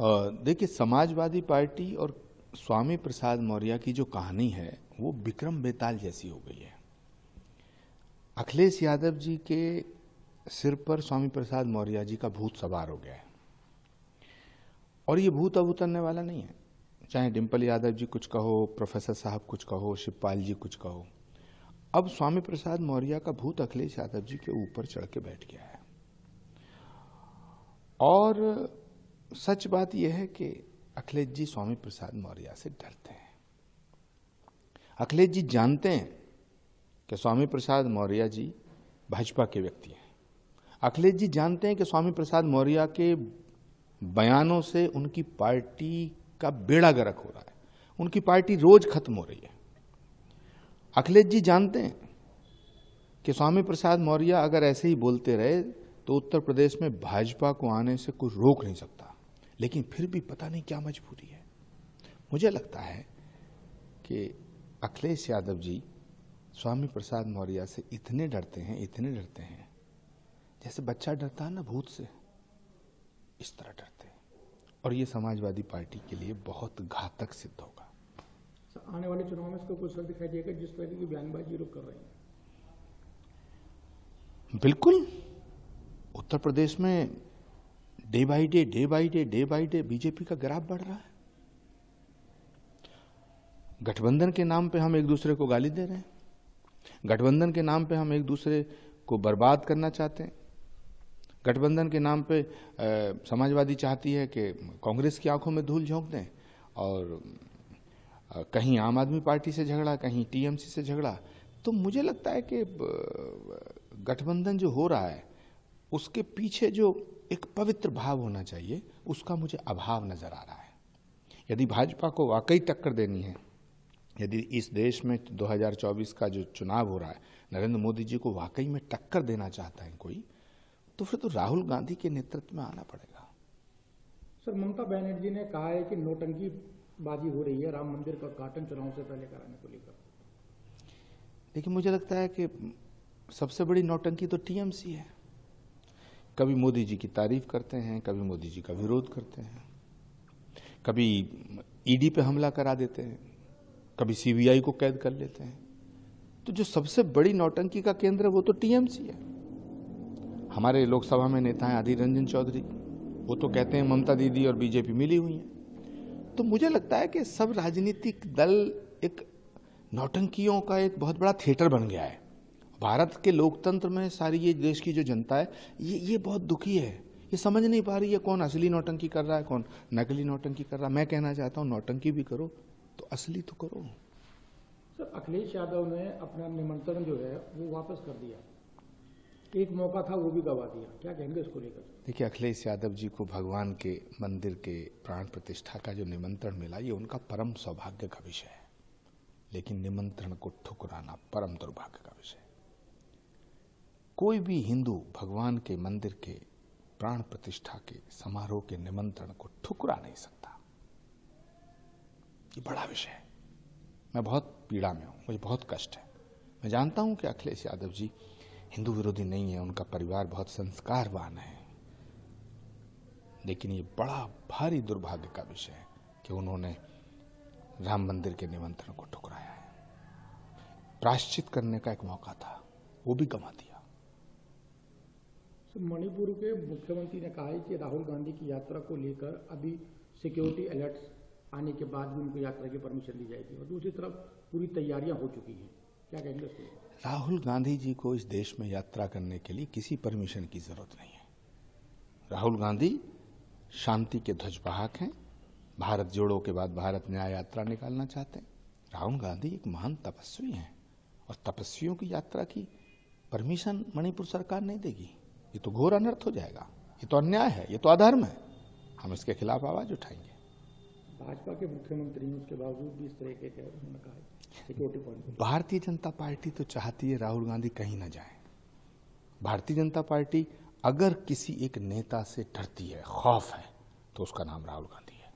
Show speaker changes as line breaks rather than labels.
देखिए, समाजवादी पार्टी और स्वामी प्रसाद मौर्य की जो कहानी है वो विक्रम बेताल जैसी हो गई है। अखिलेश यादव जी के सिर पर स्वामी प्रसाद मौर्य जी का भूत सवार हो गया है और ये भूत अब उतरने वाला नहीं है। चाहे डिंपल यादव जी कुछ कहो, प्रोफेसर साहब कुछ कहो, शिवपाल जी कुछ कहो, अब स्वामी प्रसाद मौर्य का भूत अखिलेश यादव जी के ऊपर चढ़ के बैठ गया है। और सच बात यह है कि अखिलेश जी स्वामी प्रसाद मौर्य से डरते हैं। अखिलेश जी जानते हैं कि स्वामी प्रसाद मौर्य जी भाजपा के व्यक्ति हैं। अखिलेश जी जानते हैं कि स्वामी प्रसाद मौर्य के बयानों से उनकी पार्टी का बेड़ा गर्क हो रहा है, उनकी पार्टी रोज खत्म हो रही है। अखिलेश जी जानते हैं कि स्वामी प्रसाद मौर्य अगर ऐसे ही बोलते रहे तो उत्तर प्रदेश में भाजपा को आने से कोई रोक नहीं सकता, लेकिन फिर भी पता नहीं क्या मजबूरी है। मुझे लगता है कि अखिलेश यादव जी स्वामी प्रसाद मौर्य से इतने डरते हैं जैसे बच्चा डरता है ना भूत से, इस तरह डरते हैं। और ये समाजवादी पार्टी के लिए बहुत घातक सिद्ध होगा।
आने वाले चुनाव में इसको कुछ दिखाई देगा जिस तरह की बयानबाजी लोग कर रहे हैं?
बिल्कुल, उत्तर प्रदेश में डे बाई डे बीजेपी का ग्राफ बढ़ रहा है। गठबंधन के नाम पे हम एक दूसरे को गाली दे रहे हैं, गठबंधन के नाम पे हम एक दूसरे को बर्बाद करना चाहते हैं। गठबंधन के नाम पे समाजवादी चाहती है कि कांग्रेस की आंखों में धूल झोंक दें, और कहीं आम आदमी पार्टी से झगड़ा, कहीं टीएमसी से झगड़ा। तो मुझे लगता है कि गठबंधन जो हो रहा है उसके पीछे जो एक पवित्र भाव होना चाहिए उसका मुझे अभाव नजर आ रहा है। यदि भाजपा को वाकई टक्कर देनी है, यदि इस देश में 2024 का जो चुनाव हो रहा है नरेंद्र मोदी जी को वाकई में टक्कर देना चाहता है कोई, तो फिर तो राहुल गांधी के नेतृत्व में आना पड़ेगा।
सर, ममता बनर्जी ने कहा है कि नौटंकी बाजी हो रही है राम मंदिर का उद्घाटन चुनाव से पहले कराने को लेकर।
लेकिन मुझे लगता है कि सबसे बड़ी नौटंकी तो टीएमसी है। कभी मोदी जी की तारीफ करते हैं, कभी मोदी जी का विरोध करते हैं, कभी ईडी पे हमला करा देते हैं, कभी सीबीआई को कैद कर लेते हैं। तो जो सबसे बड़ी नौटंकी का केंद्र है वो तो टीएमसी है। हमारे लोकसभा में नेता हैं अधीर रंजन चौधरी, वो तो कहते हैं ममता दीदी और बीजेपी मिली हुई है। तो मुझे लगता है कि सब राजनीतिक दल एक नौटंकियों का एक बहुत बड़ा थिएटर बन गया है। भारत के लोकतंत्र में सारी ये देश की जो जनता है ये बहुत दुखी है, ये समझ नहीं पा रही है कौन असली नौटंकी कर रहा है, कौन नकली नौटंकी कर रहा है। मैं कहना चाहता हूँ नौटंकी भी करो तो असली तो करो।
सर, अखिलेश यादव ने अपना निमंत्रण जो है वो वापस कर दिया, एक मौका था वो भी गवा दिया, क्या कहेंगे इसको लेकर?
देखिए, अखिलेश यादव जी को भगवान के मंदिर के प्राण प्रतिष्ठा का जो निमंत्रण मिला ये उनका परम सौभाग्य का विषय है, लेकिन निमंत्रण को ठुकराना परम दुर्भाग्य का विषय है। कोई भी हिंदू भगवान के मंदिर के प्राण प्रतिष्ठा के समारोह के निमंत्रण को ठुकरा नहीं सकता। ये बड़ा विषय है। मैं बहुत पीड़ा में हूं, मुझे बहुत कष्ट है। मैं जानता हूं कि अखिलेश यादव जी हिंदू विरोधी नहीं है, उनका परिवार बहुत संस्कारवान है, लेकिन ये बड़ा भारी दुर्भाग्य का विषय है कि उन्होंने राम मंदिर के निमंत्रण को ठुकराया है। प्रायश्चित करने का एक मौका था, वो भी गंवा दिया।
मणिपुर के मुख्यमंत्री ने कहा है कि राहुल गांधी की यात्रा को लेकर अभी सिक्योरिटी अलर्ट्स आने के बाद भी उनको यात्रा की परमिशन दी जाएगी, और दूसरी तरफ पूरी तैयारियां हो चुकी हैं, क्या कहेंगे इसको?
राहुल गांधी जी को इस देश में यात्रा करने के लिए किसी परमिशन की जरूरत नहीं है। राहुल गांधी शांति के ध्वजवाहक हैं, भारत जोड़ो के बाद भारत न्याय यात्रा निकालना चाहते हैं। राहुल गांधी एक महान तपस्वी हैं, और तपस्वियों की यात्रा की परमिशन मणिपुर सरकार नहीं देगी। ये तो घोर अनर्थ हो जाएगा, ये तो अन्याय है, ये तो अधर्म है। हम इसके खिलाफ आवाज उठाएंगे।
भाजपा के मुख्यमंत्री उसके बावजूद भी इस तरह के उन्होंने कहा है security point.
Bharatiya Janata party तो चाहती है राहुल गांधी कहीं ना जाए। भारतीय जनता पार्टी अगर किसी एक नेता से डरती है, खौफ है, तो उसका नाम राहुल गांधी है।